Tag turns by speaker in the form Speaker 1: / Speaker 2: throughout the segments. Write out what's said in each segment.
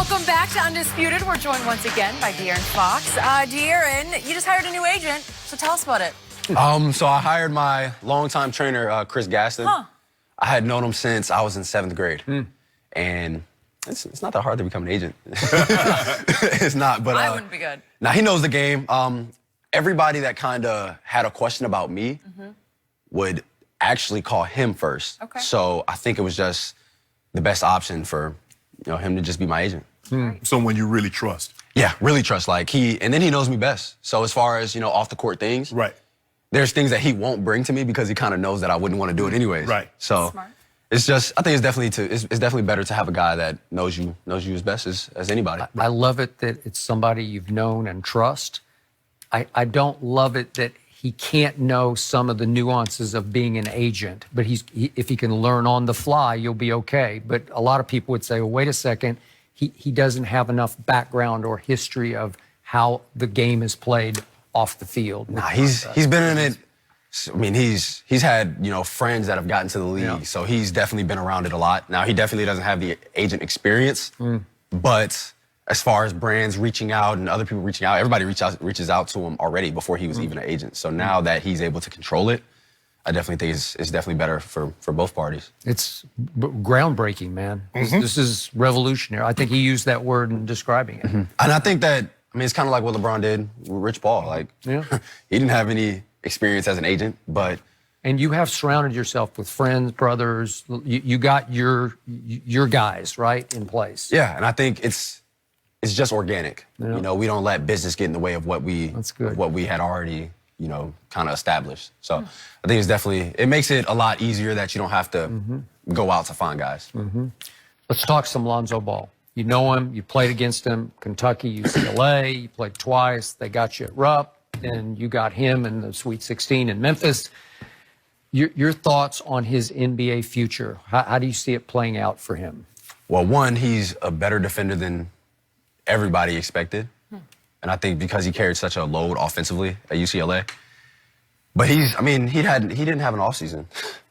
Speaker 1: Welcome back to Undisputed. We're joined once again by De'Aaron Fox. De'Aaron, you just hired a new agent, so tell us about it.
Speaker 2: So I hired my longtime trainer, Chris Gaston. I had known him since I was in 7th grade. And it's not that hard to become an agent. It's not, but...
Speaker 1: I wouldn't be good.
Speaker 2: Now, he knows the game. Everybody that kind of had a question about me would actually call him first.
Speaker 1: Okay.
Speaker 2: So I think it was just the best option for him to just be my agent.
Speaker 3: Someone you really trust.
Speaker 2: Yeah, really trust. And then he knows me best. So as far as, off the court things,
Speaker 3: Right.
Speaker 2: there's things that he won't bring to me because he kind of knows that I wouldn't want to do it anyways.
Speaker 3: Right.
Speaker 2: So
Speaker 1: Smart.
Speaker 2: it's just, I think it's definitely better to have a guy that knows you as best as anybody.
Speaker 4: I love it that it's somebody you've known and trust. I don't love it that he can't know some of the nuances of being an agent, but if he can learn on the fly, you'll be okay. But a lot of people would say, well, wait a second, he doesn't have enough background or history of how the game is played off the field.
Speaker 2: Nah, he's been in it. I mean, he's had, friends that have gotten to the league, so he's definitely been around it a lot. Now, he definitely doesn't have the agent experience, but as far as brands reaching out and other people reaching out, everybody reaches out to him already before he was even an agent. So now that he's able to control it, I definitely think it's definitely better for both parties.
Speaker 4: It's groundbreaking, man. This is revolutionary. I think he used that word in describing it.
Speaker 2: And I think that, it's kind of like what LeBron did with Rich Paul. He didn't have any experience as an agent, but...
Speaker 4: And you have surrounded yourself with friends, brothers. You got your guys, right, in place.
Speaker 2: Yeah, and I think it's just organic. Yeah. We don't let business get in the way of what we had already, kind of established. So I think it makes it a lot easier that you don't have to go out to find guys.
Speaker 4: Let's talk some Lonzo Ball. You know him, you played against him, Kentucky, UCLA, you played twice, they got you at Rupp, and you got him in the Sweet 16 in Memphis. Your thoughts on his NBA future? How do you see it playing out for him?
Speaker 2: Well, one, he's a better defender than everybody expected. And I think because he carried such a load offensively at UCLA. But he didn't have an offseason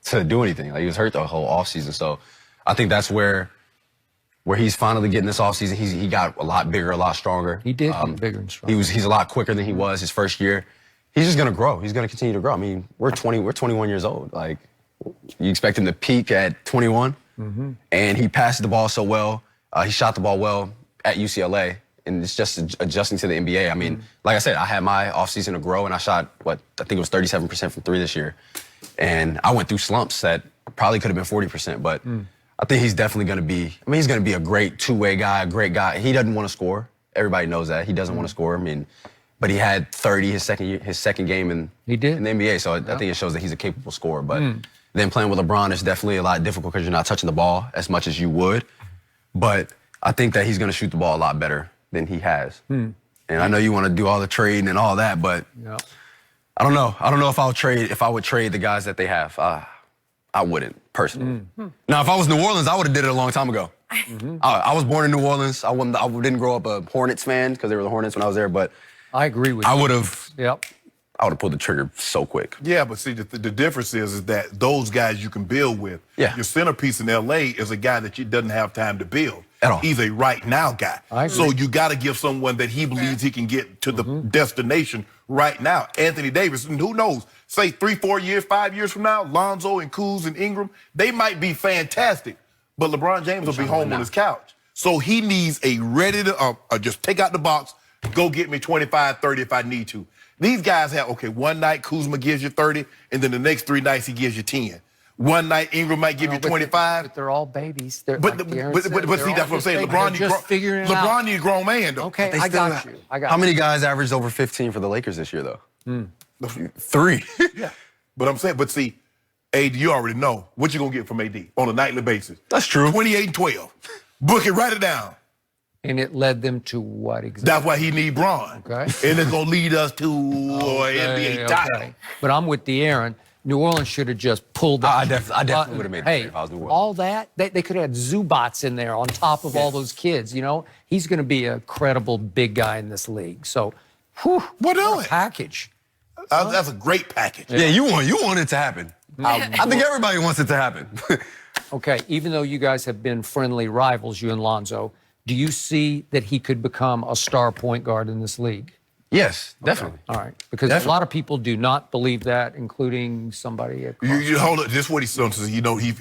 Speaker 2: to do anything. He was hurt the whole offseason. So I think that's where he's finally getting this offseason. He got a lot bigger, a lot stronger.
Speaker 4: He did get bigger and stronger.
Speaker 2: He's a lot quicker than he was his first year. He's just gonna grow. He's gonna continue to grow. We're 21 years old. You expect him to peak at 21, and he passed the ball so well. He shot the ball well at UCLA, and it's just adjusting to the NBA. Like I said, I had my offseason to grow, and I shot, I think it was 37% from 3 this year. And I went through slumps that probably could have been 40%, but I think he's definitely going to be, he's going to be a great two-way guy, a great guy. He doesn't want to score. Everybody knows that. He doesn't want to score. But he had 30 his second game in the NBA, so I think it shows that he's a capable scorer. But then playing with LeBron is definitely a lot difficult because you're not touching the ball as much as you would. But I think that he's going to shoot the ball a lot better than he has. And I know you want to do all the trading and all that, but I don't know. I don't know if I would trade the guys that they have. I wouldn't, personally. Now, if I was New Orleans, I would have did it a long time ago. I was born in New Orleans. I didn't grow up a Hornets fan because they were the Hornets when I was there, but
Speaker 4: I agree with you.
Speaker 2: I would have pulled the trigger so quick.
Speaker 3: Yeah, but see, the difference is that those guys you can build with.
Speaker 2: Yeah.
Speaker 3: Your centerpiece in L.A. is a guy that you doesn't have time to build.
Speaker 2: At all.
Speaker 3: He's a right-now guy.
Speaker 4: I agree.
Speaker 3: So you got to give someone that he believes he can get to the destination right now. Anthony Davis, and who knows, say 3, 4 years, 5 years from now, Lonzo and Kuz and Ingram, they might be fantastic, but LeBron James will be home on his couch. So he needs a ready to just take out the box, go get me 25, 30 if I need to. These guys have, one night Kuzma gives you 30, and then the next 3 nights he gives you 10. One night Ingram might give you 25.
Speaker 4: But they're all babies.
Speaker 3: But see, that's what I'm saying. LeBron needs a grown man, though.
Speaker 4: Okay, I got you.
Speaker 2: How many guys averaged over 15 for the Lakers this year, though? 3.
Speaker 3: Yeah. But I'm saying, see, AD, you already know what you're going to get from AD on a nightly basis.
Speaker 2: That's true.
Speaker 3: 28 and 12. Book it, write it down.
Speaker 4: And it led them to what exactly?
Speaker 3: That's why he need Braun.
Speaker 4: Okay.
Speaker 3: And it's going to lead us to NBA title.
Speaker 4: But I'm with De'Aaron. New Orleans should have just pulled that.
Speaker 2: I definitely would have made it if I was New Orleans.
Speaker 4: All that, they could have had Zubats in there on top of all those kids, He's going to be a credible big guy in this league. So, what a package.
Speaker 3: That's a great package.
Speaker 2: Yeah, you want it to happen. I think everybody wants it to happen.
Speaker 4: Okay, even though you guys have been friendly rivals, you and Lonzo, Do you see that he could become a star point guard in this league?
Speaker 2: Yes, definitely.
Speaker 4: All right, because a lot of people do not believe that, including somebody.
Speaker 3: You hold it. This is what he says. You know, he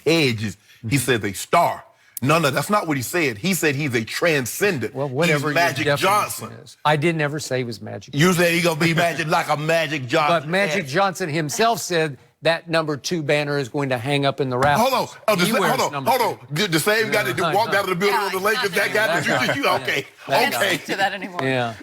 Speaker 3: hedges. He says a star. No, that's not what he said. He said he's a transcendent.
Speaker 4: Well, whatever
Speaker 3: he's
Speaker 4: your
Speaker 3: Magic
Speaker 4: definition
Speaker 3: Johnson.
Speaker 4: is. I didn't ever say he was Magic.
Speaker 3: You said he gonna be Magic like a Magic Johnson.
Speaker 4: But Magic Johnson himself said that number 2 banner is going to hang up in the rafters.
Speaker 3: Hold on.
Speaker 4: He wears
Speaker 3: hold
Speaker 4: number
Speaker 3: on.
Speaker 4: 2.
Speaker 3: The same guy that walked out of the building
Speaker 1: Yeah,
Speaker 3: on the Lakers, that guy that you okay.
Speaker 1: Can't
Speaker 3: Okay.
Speaker 1: speak to that anymore.
Speaker 4: Yeah.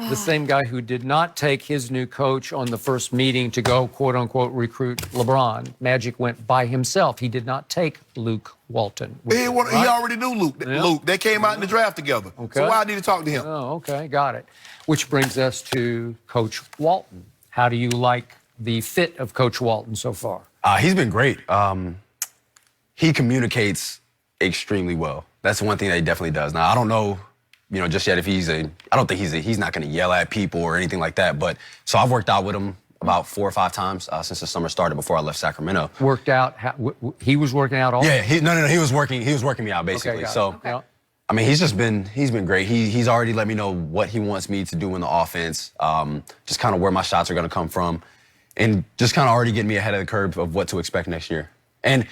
Speaker 4: The same guy who did not take his new coach on the first meeting to go, quote unquote, recruit LeBron. Magic went by himself. He did not take Luke Walton.
Speaker 3: He already knew Luke.
Speaker 4: Yeah.
Speaker 3: Luke, they came out in the draft together.
Speaker 4: Okay.
Speaker 3: So why I need to talk to him?
Speaker 4: Oh, okay. Got it. Which brings us to Coach Walton. How do you like the fit of Coach Walton so far?
Speaker 2: He's been great. He communicates extremely well. That's one thing that he definitely does. Now, I don't know, just yet if I don't think he's not going to yell at people or anything like that. But so I've worked out with him about 4 or 5 times since the summer started before I left Sacramento.
Speaker 4: Worked out? He was working out all?
Speaker 2: Yeah, he was working me out basically.
Speaker 4: Okay,
Speaker 2: so,
Speaker 4: yeah.
Speaker 2: I mean, he's been great. He's already let me know what he wants me to do in the offense, just kind of where my shots are going to come from, and just kind of already getting me ahead of the curve of what to expect next year. And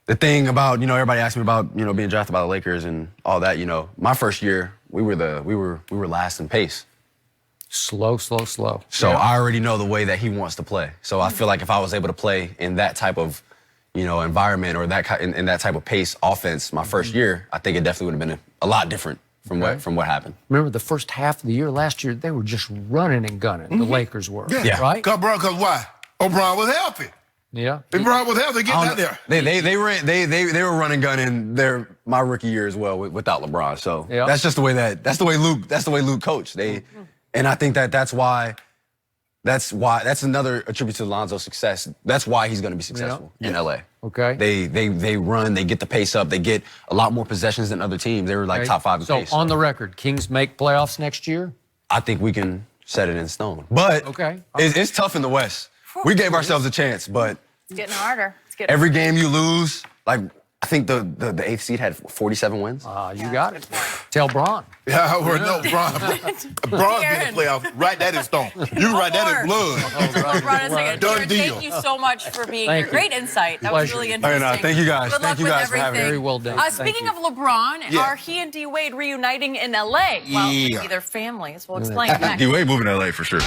Speaker 2: the thing about, everybody asked me about, being drafted by the Lakers and all that, my first year, we were last in pace.
Speaker 4: Slow.
Speaker 2: So
Speaker 4: Yeah.
Speaker 2: I already know the way that he wants to play. So I feel like if I was able to play in that type of, environment or in that type of pace offense my first year, I think it definitely would have been a lot different from what happened.
Speaker 4: Remember the first half of the year last year, they were just running and gunning. The Lakers were.
Speaker 3: Yeah.
Speaker 4: Right?
Speaker 3: Cause why? O'Brien was healthy.
Speaker 4: Yeah.
Speaker 3: If Brian was healthy, get out there.
Speaker 2: They were running gunning my rookie year as well without LeBron. So
Speaker 4: Yeah.
Speaker 2: that's just the way that's the way Luke coached. And I think that's another attribute to Lonzo's success. That's why he's going to be successful in LA.
Speaker 4: Okay.
Speaker 2: They run, they get the pace up, they get a lot more possessions than other teams. They were like
Speaker 4: Okay.
Speaker 2: top 5 in
Speaker 4: So
Speaker 2: pace.
Speaker 4: on the record, Kings make playoffs next year?
Speaker 2: I think we can set it in stone. But
Speaker 4: Okay.
Speaker 2: it's tough in the West. We gave ourselves a chance, but
Speaker 1: It's getting harder. It's getting
Speaker 2: every game you lose, like I think the 8th seed had 47 wins.
Speaker 4: You got it. Tell Bron.
Speaker 3: Yeah, no, Bron's getting playoffs. Write that in stone. You can write that in blood.
Speaker 1: Hold on a second.
Speaker 3: Done
Speaker 1: Darren,
Speaker 3: deal.
Speaker 1: Thank you so much for being
Speaker 4: Thank
Speaker 1: here.
Speaker 4: you.
Speaker 1: Great insight. That was
Speaker 4: Pleasure.
Speaker 1: really
Speaker 2: Hey,
Speaker 1: interesting.
Speaker 2: no, thank you guys.
Speaker 1: Good luck
Speaker 2: Thank you
Speaker 1: with
Speaker 2: guys for having me.
Speaker 1: everything.
Speaker 4: Very well done. Thank
Speaker 1: Speaking
Speaker 4: you.
Speaker 1: of LeBron,
Speaker 3: Yeah.
Speaker 1: are he and D Wade reuniting in LA? Well,
Speaker 3: Yeah.
Speaker 1: maybe they're families. We'll explain next.
Speaker 2: D-Wade moving to LA for sure.